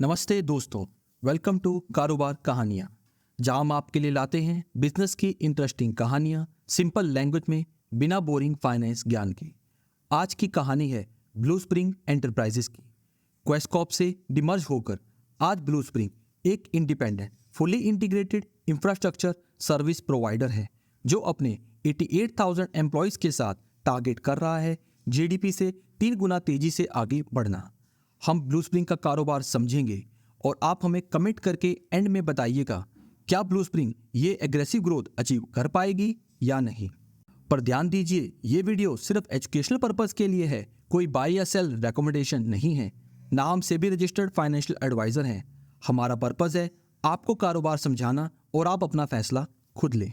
नमस्ते दोस्तों, welcome to कारोबार कहानियाँ, जहाँ हम आपके लिए लाते हैं बिजनेस की इंटरेस्टिंग कहानियाँ सिंपल लैंग्वेज में, बिना बोरिंग फाइनेंस ज्ञान की। आज की कहानी है ब्लू स्प्रिंग एंटरप्राइजेस की। क्वेस्कॉर्प से डिमर्ज होकर आज ब्लू स्प्रिंग एक independent fully integrated infrastructure service provider है, जो अपने 88,000 एम्प्लॉयज़ के साथ टारगेट कर रहा है जीडीपी से 3 गुना तेजी से आगे बढ़ना। हम ब्लू स्प्रिंग का कारोबार समझेंगे और आप हमें कमेंट करके एंड में बताइएगा क्या ब्लू स्प्रिंग ये एग्रेसिव ग्रोथ अचीव कर पाएगी या नहीं। पर ध्यान दीजिए, ये वीडियो सिर्फ एजुकेशनल पर्पस के लिए है, कोई बाय या सेल रिकमेंडेशन नहीं है। ना हम सेबी रजिस्टर्ड फाइनेंशियल एडवाइजर हैं। हमारा पर्पस है आपको कारोबार समझाना और आप अपना फैसला खुद लें।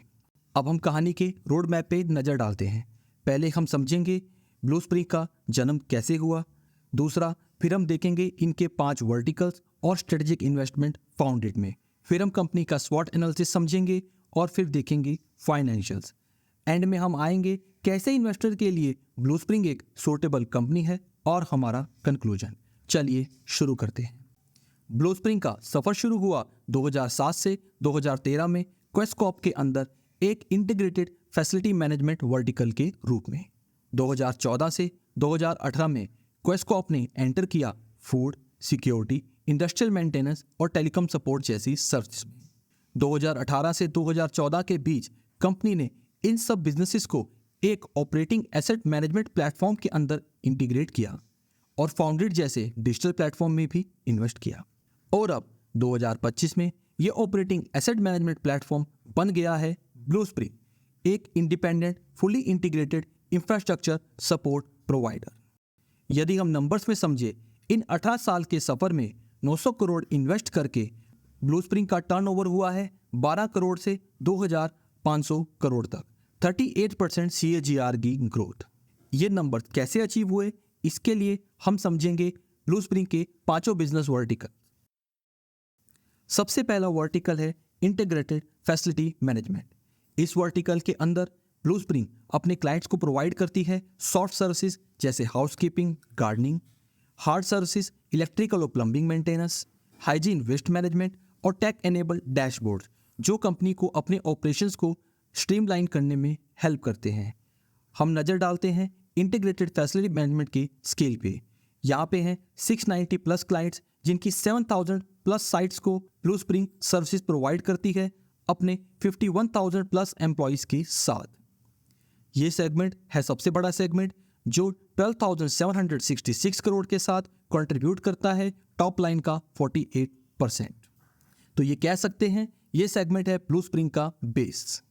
अब हम कहानी के रोड मैप पे नज़र डालते हैं। पहले हम समझेंगे ब्लू स्प्रिंग का जन्म कैसे हुआ। दूसरा, फिर हम देखेंगे इनके 5 वर्टिकल्स और स्ट्रेटेजिक इन्वेस्टमेंट फाउंडेड में। फिर हम कंपनी का स्वॉट एनालिसिस समझेंगे और फिर देखेंगे फाइनेंशियल्स। एंड में हम आएंगे कैसे इन्वेस्टर के लिए ब्लू स्प्रिंग एक सूटेबल कंपनी है और हमारा कंक्लूजन। चलिए शुरू करते हैं। ब्लू स्प्रिंग का सफ़र शुरू हुआ 2007 से 2013 में क्वेस्कॉर्प के अंदर एक इंटीग्रेटेड फैसिलिटी मैनेजमेंट वर्टिकल के रूप में। 2014 से 2018 में क्वेस्कॉर्प ने एंटर किया फूड, सिक्योरिटी, इंडस्ट्रियल मेंटेनेंस और टेलीकॉम सपोर्ट जैसी सर्विस में। 2018 से 2014 के बीच कंपनी ने इन सब बिजनेसेस को एक ऑपरेटिंग एसेट मैनेजमेंट प्लेटफॉर्म के अंदर इंटीग्रेट किया और फाउंडेड जैसे डिजिटल प्लेटफॉर्म में भी इन्वेस्ट किया। और अब 2025 में ये ऑपरेटिंग एसेट मैनेजमेंट प्लेटफॉर्म बन गया है ब्लू स्प्रिंग, एक independent fully integrated infrastructure support provider. यदि हम नंबर्स में समझे, इन 18 साल के सफ़र में 900 करोड़ इन्वेस्ट करके ब्लू स्प्रिंग का टर्नओवर हुआ है 12 करोड़ से 2,500 करोड़ तक, 38% CAGR की ग्रोथ। ये नंबर कैसे अचीव हुए, इसके लिए हम समझेंगे ब्लू स्प्रिंग के 5 बिजनेस वर्टिकल। सबसे पहला वर्टिकल है इंटीग्रेटेड फैसिलिटी मैनेजमेंट। इस वर्टिकल के अंदर ब्लू स्प्रिंग अपने क्लाइंट्स को प्रोवाइड करती है सॉफ्ट सर्विसेज जैसे housekeeping, gardening, hard services, electrical और plumbing maintenance, hygiene, waste management और टेक एनेबल्ड डैशबोर्ड, जो कंपनी को अपने ऑपरेशंस को स्ट्रीमलाइन करने में हेल्प करते हैं। हम नज़र डालते हैं इंटीग्रेटेड फैसिलिटी मैनेजमेंट की स्केल पे। यहाँ पे हैं 690 प्लस क्लाइंट्स, जिनकी 7,000 प्लस साइट्स को ब्लू स्प्रिंग सर्विसेज प्रोवाइड करती है अपने 51,000 प्लस एम्प्लॉयज़ के साथ। ये सेगमेंट है सबसे बड़ा सेगमेंट, जो 12,766 करोड़ के साथ कंट्रीब्यूट करता है टॉप लाइन का 48%। तो ये कह सकते हैं ये सेगमेंट है ब्लू स्प्रिंग का बेस।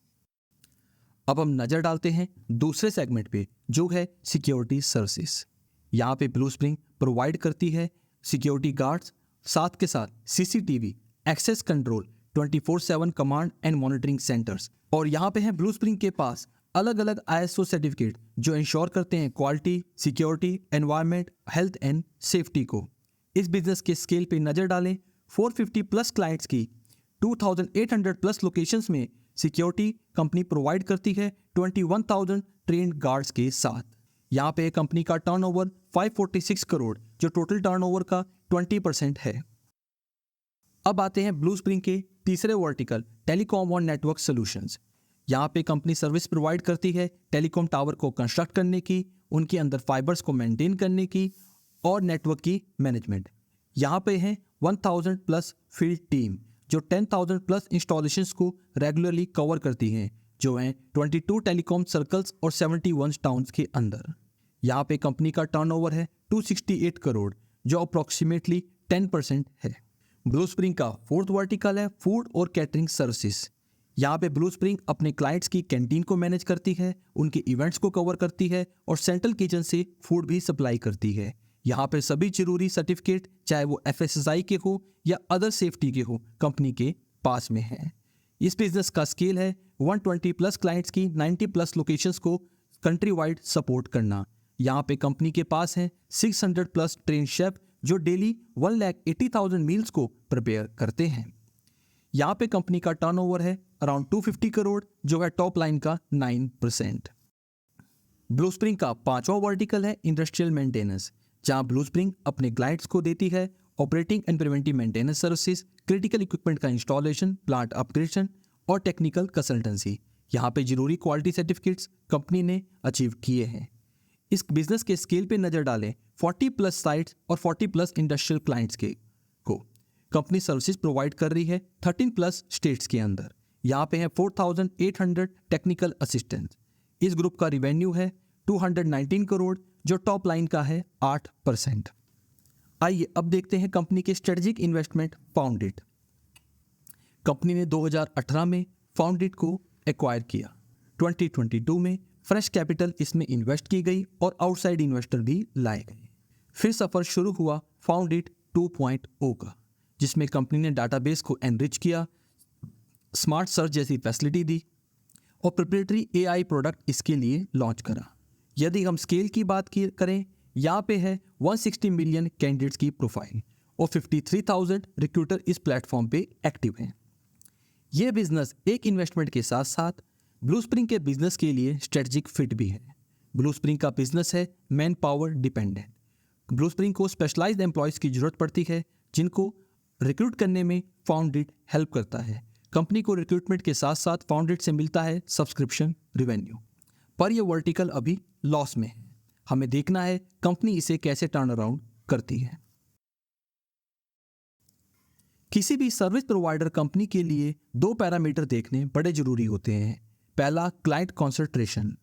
अब हम नज़र डालते हैं दूसरे सेगमेंट पे, जो है सिक्योरिटी सर्विसेज। यहाँ पे ब्लू स्प्रिंग प्रोवाइड करती है सिक्योरिटी गार्ड्स, साथ के साथ CCTV, access control, 24/7 command and monitoring centres. और यहाँ पे है ब्लू स्प्रिंग के पास अलग अलग ISO सर्टिफिकेट जो इंश्योर करते हैं quality, security, environment, health and safety को। इस बिजनेस के स्केल पे नज़र डालें, 450 प्लस क्लाइंट्स की 2,800 प्लस लोकेशंस में सिक्योरिटी कंपनी प्रोवाइड करती है 21,000 ट्रेंड गार्ड्स के साथ। यहाँ पे कंपनी का टर्नओवर 546 करोड़, जो टोटल टर्नओवर का 20% है। अब आते हैं ब्लू स्प्रिंग के तीसरे वर्टिकल, टेलीकॉम और नेटवर्क सॉल्यूशंस। यहाँ पे कंपनी सर्विस प्रोवाइड करती है टेलीकॉम टावर को कंस्ट्रक्ट करने की, उनके अंदर फाइबर्स को मेंटेन करने की और नेटवर्क की मैनेजमेंट। यहाँ पे है 1,000 प्लस फील्ड टीम, जो 10,000 प्लस इंस्टॉलेशंस को रेगुलरली कवर करती हैं, जो हैं 22 टेलीकॉम सर्कल्स और 71 टाउन्स के अंदर। यहाँ पे कंपनी का टर्नओवर है 268 करोड़, जो अप्रॉक्सीमेटली 10% है। ब्लू स्प्रिंग का फोर्थ वर्टिकल है फूड और कैटरिंग सर्विसेज। यहाँ पे ब्लू स्प्रिंग अपने क्लाइंट्स की कैंटीन को मैनेज करती है, उनके इवेंट्स को कवर करती है और सेंट्रल किचन से फूड भी सप्लाई करती है। यहाँ पे सभी जरूरी सर्टिफिकेट, चाहे वो FSSAI के हो या अदर सेफ्टी के हो, कंपनी के पास में है। इस बिजनेस का स्केल है 120 प्लस क्लाइंट्स की 90 प्लस लोकेशंस को कंट्री वाइड सपोर्ट करना। यहाँ पे कंपनी के पास है 600 प्लस ट्रेन शेफ, जो डेली 1,80,000 मील्स को प्रिपेयर करते हैं। यहाँ पे कंपनी का टर्नओवर है अराउंड 250 करोड़, जो है टॉप लाइन का 9%। ब्लू स्प्रिंग का 5वां वर्टिकल है इंडस्ट्रियल मेंटेनेंस, जहां ब्लू स्प्रिंग अपने क्लाइंट्स को देती है operating and preventive maintenance services, critical equipment का इंस्टॉलेशन, प्लांट अपग्रेडेशन और टेक्निकल कंसल्टेंसी। यहाँ पे जरूरी क्वालिटी सर्टिफिकेट्स कंपनी ने अचीव किए हैं। इस बिजनेस के स्केल पे नजर डालें, 40+ साइट्स और 40+ इंडस्ट्रियल क्लाइंट्स को कंपनी सर्विसेज प्रोवाइड कर रही है 13+ स्टेट्स के अंदर। यहाँ पे है 4,800 टेक्निकल असिस्टेंट्स। इस ग्रुप का रिवेन्यू है 219 करोड़, जो टॉप लाइन का है 8%। आइए अब देखते हैं कंपनी के स्ट्रेटेजिक इन्वेस्टमेंट फाउंडेड। कंपनी ने 2018 में फाउंडेड को एक्वायर किया। 2022 में फ्रेश कैपिटल इसमें इन्वेस्ट की गई और आउटसाइड इन्वेस्टर भी लाए गए। फिर सफर शुरू हुआ फाउंडेड 2.0 का, जिसमें कंपनी ने डाटाबेस को एनरिच किया, स्मार्ट सर्च जैसी फैसिलिटी दी और प्रोप्राइटरी AI प्रोडक्ट इसके लिए लॉन्च करा। यदि हम स्केल की बात करें, यहाँ पे है 160 मिलियन कैंडिडेट्स की प्रोफाइल और 53,000 रिक्रूटर इस प्लेटफॉर्म पे एक्टिव हैं। ये बिजनेस एक इन्वेस्टमेंट के साथ साथ ब्लू स्प्रिंग के बिजनेस के लिए स्ट्रेटजिक फिट भी है। ब्लू स्प्रिंग का बिजनेस है man power dependent. Blue spring को स्पेशलाइज्ड एम्प्लॉयज़ की जरूरत पड़ती है, जिनको रिक्रूट करने में फाउंडेड हेल्प करता है। कंपनी को रिक्रूटमेंट के साथ साथ फाउंडेड से मिलता है सब्सक्रिप्शन रिवेन्यू, पर यह वर्टिकल अभी लॉस में है। हमें देखना है कंपनी इसे कैसे टर्न अराउंड करती है। किसी भी सर्विस प्रोवाइडर कंपनी के लिए 2 पैरामीटर देखने बड़े जरूरी होते हैं। पहला, क्लाइंट कॉन्सेंट्रेशन।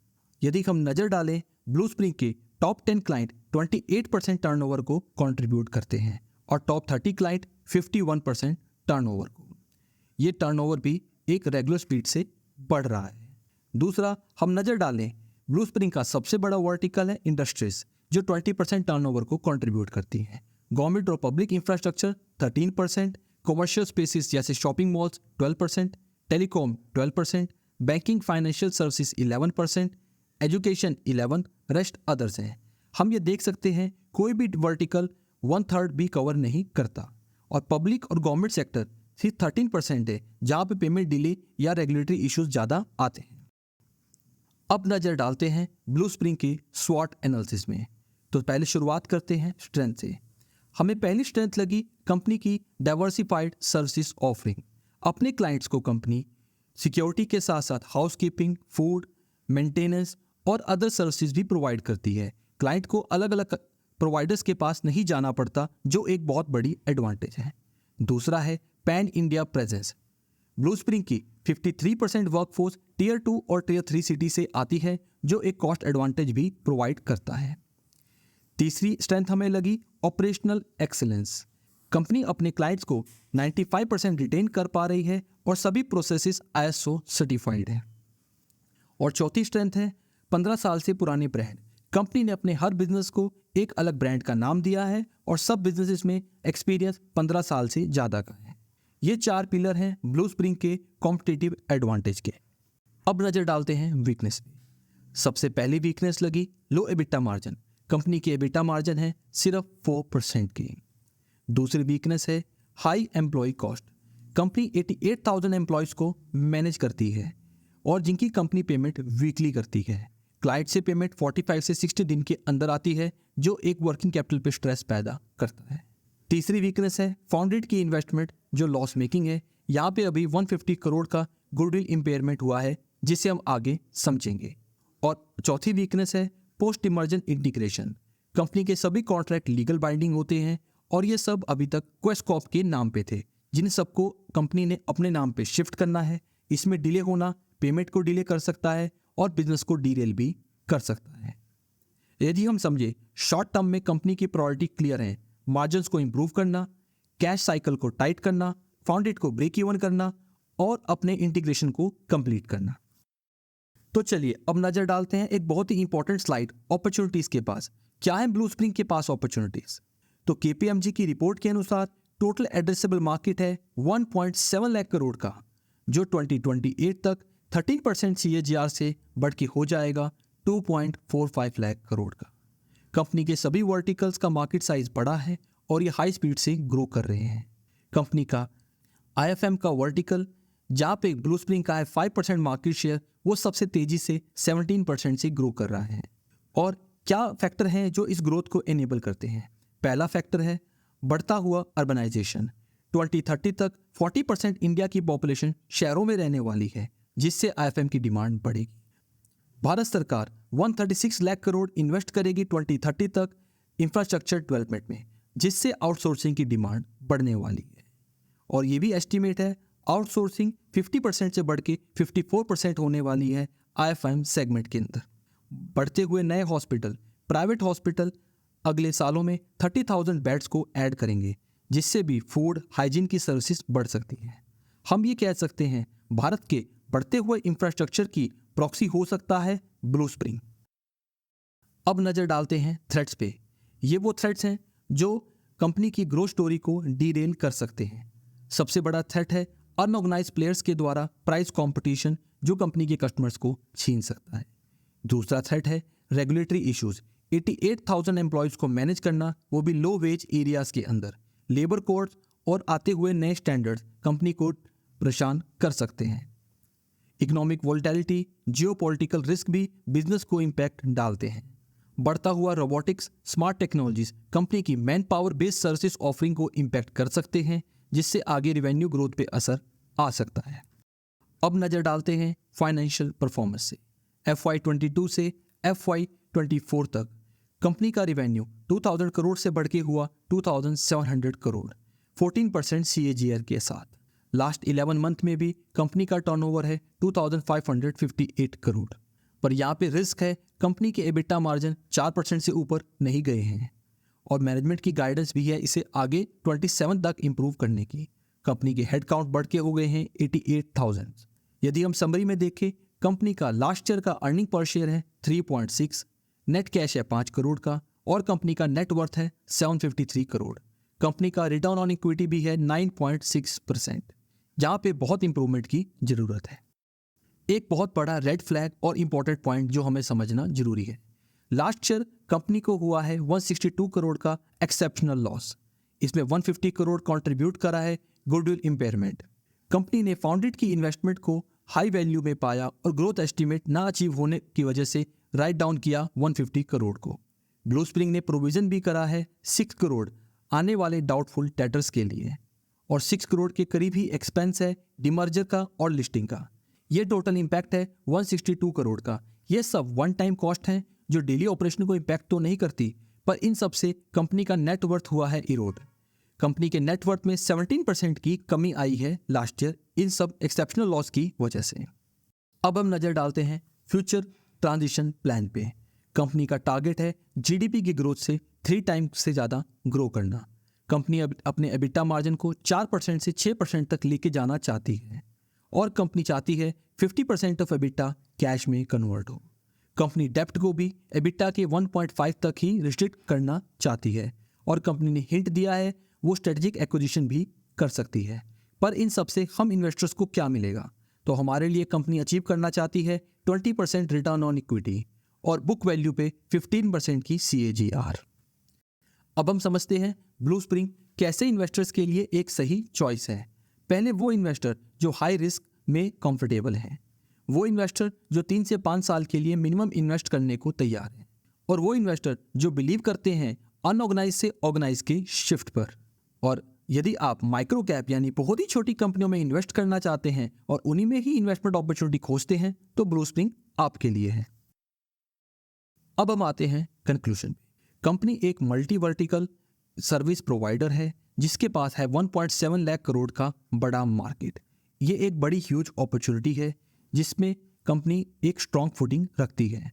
यदि हम नजर डालें, ब्लू स्प्रिंग के टॉप 10 क्लाइंट 28% टर्नओवर को कंट्रीब्यूट करते हैं और टॉप 30 क्लाइंट 51% टर्नओवर को। ये टर्नओवर भी एक रेगुलर स्पीड से बढ़ रहा है। दूसरा, हम नजर डालें, ब्लू स्प्रिंग का सबसे बड़ा वर्टिकल है इंडस्ट्रीज, जो 20% टर्नओवर को कंट्रीब्यूट करती हैं। गवर्नमेंट और पब्लिक इंफ्रास्ट्रक्चर 13%, कमर्शियल स्पेसिस जैसे shopping malls 12%, telecom 12%, banking financial services 11%, education 11%, rest others हैं। हम ये देख सकते हैं कोई भी वर्टिकल 1/3 भी कवर नहीं करता और पब्लिक और गवर्नमेंट सेक्टर सिर्फ 13% है, जहाँ पे पेमेंट डिले या रेगुलेटरी इश्यूज ज़्यादा आते हैं। अब नज़र डालते हैं ब्लू स्प्रिंग की स्वॉट एनालिसिस में। तो पहले शुरुआत करते हैं स्ट्रेंथ से। हमें पहली स्ट्रेंथ लगी कंपनी की डाइवर्सिफाइड सर्विसेज ऑफरिंग। अपने क्लाइंट्स को कंपनी सिक्योरिटी के साथ साथ हाउसकीपिंग, फूड, मेंटेनेंस और अदर सर्विसेज भी प्रोवाइड करती है। क्लाइंट को अलग अलग प्रोवाइडर्स के पास नहीं जाना पड़ता, जो एक बहुत बड़ी एडवांटेज है। दूसरा है pan India presence. Blue spring की 53% वर्कफोर्स टियर 2 और टियर 3 सिटी से आती है, जो एक कॉस्ट एडवांटेज भी प्रोवाइड करता है। तीसरी स्ट्रेंथ हमें लगी ऑपरेशनल एक्सीलेंस। कंपनी अपने क्लाइंट्स को 95% रिटेन कर पा रही है और सभी प्रोसेसेस ISO सर्टिफाइड है। और चौथी स्ट्रेंथ है 15 साल से पुराने ब्रांड। कंपनी ने अपने हर बिजनेस को एक अलग ब्रांड का नाम दिया है और सब बिजनेसेस में एक्सपीरियंस 15 साल से ज़्यादा का है। ये 4 पिलर हैं ब्लू स्प्रिंग के कॉम्पिटिटिव एडवांटेज के। अब नज़र डालते हैं वीकनेस पे। सबसे पहली वीकनेस लगी लो एबिटा मार्जिन। कंपनी की एबिटा मार्जिन है सिर्फ 4% की। दूसरी वीकनेस है high employee cost. Company 88,000 employees को मैनेज करती है और जिनकी कंपनी पेमेंट वीकली करती है। क्लाइंट से पेमेंट 45 से 60 दिन के अंदर आती है, जो एक वर्किंग कैपिटल पे स्ट्रेस पैदा करता है। तीसरी वीकनेस है फाउंडेड की इन्वेस्टमेंट जो लॉस मेकिंग है। यहाँ पे अभी 150 करोड़ का गुडविल इम्पेयरमेंट हुआ है, जिसे हम आगे समझेंगे। और चौथी वीकनेस है पोस्ट इमर्जन इंटीग्रेशन। कंपनी के सभी कॉन्ट्रैक्ट लीगल बाइंडिंग होते हैं और ये सब अभी तक क्वेस्ट कॉर्प के नाम पे थे, जिन सबको कंपनी ने अपने नाम पे शिफ्ट करना है। इसमें डिले होना पेमेंट को डिले कर सकता है और बिजनेस को डीरेल भी कर सकता है। यदि हम समझे शॉर्ट टर्म में कंपनी की प्रायोरिटी क्लियर है, मार्जिन्स को इंप्रूव करना, कैश साइकिल को टाइट करना, फाउंडेड को ब्रेक इवन करना और अपने इंटीग्रेशन को कंप्लीट करना। तो चलिए अब नजर डालते हैं एक बहुत ही इंपॉर्टेंट स्लाइड अपॉर्चुनिटीज के पास। क्या है ब्लू स्प्रिंग के पास अपॉर्चुनिटीज? तो KPMG की रिपोर्ट के अनुसार टोटल एड्रेसेबल मार्केट है 1.7 लाख करोड़ का, जो 2028 तक 13% CAGR से बढ़ के हो जाएगा 2.45 लाख करोड़ का। कंपनी के सभी वर्टिकल्स का मार्केट साइज बड़ा है और ये हाई स्पीड से ग्रो कर रहे हैं। कंपनी का IFM का वर्टिकल, जहाँ पे ब्लू स्प्रिंग का है 5% मार्केट शेयर, वो सबसे तेजी से 17% से ग्रो कर रहा है। और क्या फैक्टर हैं जो इस ग्रोथ को एनेबल करते हैं? पहला फैक्टर है बढ़ता हुआ अर्बनाइजेशन। 2030 तक 40% इंडिया की पॉपुलेशन शहरों में रहने वाली है, जिससे आईएफएम की डिमांड बढ़ेगी। भारत सरकार 136 लाख करोड़ इन्वेस्ट करेगी 2030 तक इंफ्रास्ट्रक्चर डेवलपमेंट में, जिससे आउटसोर्सिंग की डिमांड बढ़ने वाली है। और ये भी एस्टीमेट है आउटसोर्सिंग 50% से बढ़ के 54% होने वाली है आईएफएम सेगमेंट के अंदर। बढ़ते हुए नए हॉस्पिटल, प्राइवेट हॉस्पिटल अगले सालों में 30,000 बेड्स को ऐड करेंगे, जिससे भी फूड हाइजीन की सर्विसेज बढ़ सकती हैं। हम ये कह सकते हैं भारत के बढ़ते हुए इंफ्रास्ट्रक्चर की प्रॉक्सी हो सकता है ब्लू स्प्रिंग। अब नजर डालते हैं थ्रेट्स पे। ये वो थ्रेट्स हैं जो कंपनी की ग्रोथ स्टोरी को डीरेल कर सकते हैं। सबसे बड़ा थ्रेट है अनऑर्गेनाइज प्लेयर्स के द्वारा प्राइस कंपटीशन, जो कंपनी के कस्टमर्स को छीन सकता है। दूसरा थ्रेट है रेगुलेटरी इश्यूज। 88,000 एम्प्लॉयज को मैनेज करना, वो भी लो वेज एरियाज के अंदर। लेबर कोड्स और आते हुए नए स्टैंडर्ड्स कंपनी को परेशान कर सकते हैं। इकोनॉमिक वोलेटिलिटी, जियोपॉलिटिकल रिस्क भी बिजनेस को इम्पैक्ट डालते हैं। बढ़ता हुआ रोबोटिक्स, स्मार्ट टेक्नोलॉजीज कंपनी की man power based services offering को इम्पैक्ट कर सकते हैं, जिससे आगे रेवेन्यू ग्रोथ पे असर आ सकता है। अब नजर डालते हैं फाइनेंशियल परफॉर्मेंस से। FY22 से FY24 तक कंपनी का रेवेन्यू 2000 करोड़ से बढ़ के हुआ 2700 करोड़, 14% CAGR के साथ। लास्ट 11 मंथ में भी कंपनी का टर्नओवर है 2558 करोड़। पर यहाँ पे रिस्क है, कंपनी के एबिटा मार्जिन 4% से ऊपर नहीं गए हैं और मैनेजमेंट की गाइडेंस भी है इसे आगे 27 तक इंप्रूव करने की। कंपनी के हेड काउंट बढ़ के हो गए हैं 88,000। यदि हम समरी में देखें, कंपनी का लास्ट ईयर का अर्निंग पर शेयर है 3.6, नेट कैश है 5 करोड़ का और कंपनी का नेट वर्थ है 753 करोड़। कंपनी का रिटर्न ऑन इक्विटी भी है 9.6%, जहाँ पे बहुत इंप्रूवमेंट की जरूरत है। एक बहुत बड़ा रेड फ्लैग और इंपॉर्टेंट पॉइंट जो हमें समझना जरूरी है, लास्ट ईयर कंपनी को हुआ है 162 करोड़ का एक्सेप्शनल लॉस। इसमें 150 करोड़ कंट्रीब्यूट करा है गुडविल इम्पेयरमेंट। कंपनी ने फाउंडेड की इन्वेस्टमेंट को हाई वैल्यू में पाया और ग्रोथ एस्टीमेट ना अचीव होने की वजह से राइट डाउन किया 150 करोड़ को। ब्लू स्प्रिंग ने प्रोविजन भी करा है 6 करोड़ आने वाले डाउटफुल डेटर्स के लिए और 6 करोड़ के करीब ही एक्सपेंस है डिमर्जर का और लिस्टिंग का। ये टोटल इम्पैक्ट है 162 करोड़ का। ये सब वन टाइम कॉस्ट हैं जो डेली ऑपरेशन को इम्पैक्ट तो नहीं करती, पर इन सब से कंपनी का नेट वर्थ हुआ है इरोड। कंपनी के नेट वर्थ में 17% की कमी आई है लास्ट ईयर इन सब एक्सेप्शनल लॉस की वजह से। अब हम नज़र डालते हैं फ्यूचर ट्रांजिशन प्लान पे। कंपनी का टारगेट है जीडीपी की ग्रोथ से 3 टाइम्स से ज़्यादा ग्रो करना। कंपनी अपने एबिटा मार्जिन को 4% से 6% तक लेके जाना चाहती है और कंपनी चाहती है 50% ऑफ एबिटा कैश में कन्वर्ट हो। कंपनी डेप्ट को भी एबिटा के 1.5 तक ही रिस्ट्रिक्ट करना चाहती है और कंपनी ने हिंट दिया है वो स्ट्रेटेजिक एक्विजिशन भी कर सकती है। पर इन सब से हम इन्वेस्टर्स को क्या मिलेगा? तो हमारे लिए कंपनी अचीव करना चाहती है 20% रिटर्न ऑन इक्विटी और बुक वैल्यू पे 15% की CAGR। अब हम समझते हैं ब्लू स्प्रिंग कैसे इन्वेस्टर्स के लिए एक सही चॉइस है। पहले वो इन्वेस्टर जो हाई रिस्क में कंफर्टेबल हैं, वो इन्वेस्टर जो 3 से 5 साल के लिए मिनिमम इन्वेस्ट करने को तैयार हैं और वो इन्वेस्टर जो बिलीव करते हैं अनऑर्गेनाइज से ऑर्गेनाइज के शिफ्ट पर। और यदि आप माइक्रो कैप यानी बहुत ही छोटी कंपनियों में इन्वेस्ट करना चाहते हैं और उन्हीं में ही इन्वेस्टमेंट अपॉर्चुनिटी खोजते हैं तो ब्लू स्प्रिंग आपके लिए है। अब हम आते हैं कंक्लूजन पे। कंपनी एक मल्टी वर्टिकल सर्विस प्रोवाइडर है जिसके पास है 1.7 लाख करोड़ का बड़ा मार्केट। ये एक बड़ी ह्यूज अपॉर्चुनिटी है जिसमें कंपनी एक स्ट्रॉन्ग फुटिंग रखती है,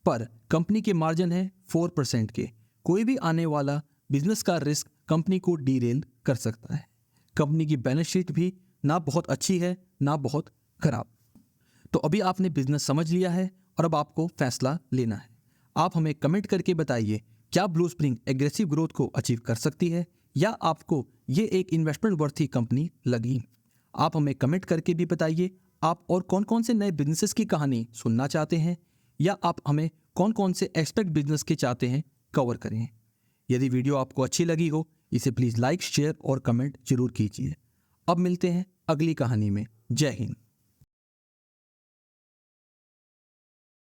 पर कंपनी के मार्जिन है 4% के। कोई भी आने वाला बिजनेस का रिस्क कंपनी को डीरेल कर सकता है। कंपनी की बैलेंस शीट भी ना बहुत अच्छी है ना बहुत खराब। तो अभी आपने बिजनेस समझ लिया है और अब आपको फैसला लेना है। आप हमें कमेंट करके बताइए क्या ब्लू स्प्रिंग एग्रेसिव ग्रोथ को अचीव कर सकती है या आपको ये एक इन्वेस्टमेंट वर्थी कंपनी लगी। आप हमें कमेंट करके भी बताइए आप और कौन कौन से नए बिजनेसेस की कहानी सुनना चाहते हैं या आप हमें कौन कौन से एक्सपेक्ट बिजनेस के चाहते हैं कवर करें। यदि वीडियो आपको अच्छी लगी हो इसे प्लीज़ लाइक, शेयर और कमेंट जरूर कीजिए। अब मिलते हैं अगली कहानी में। जय हिंद।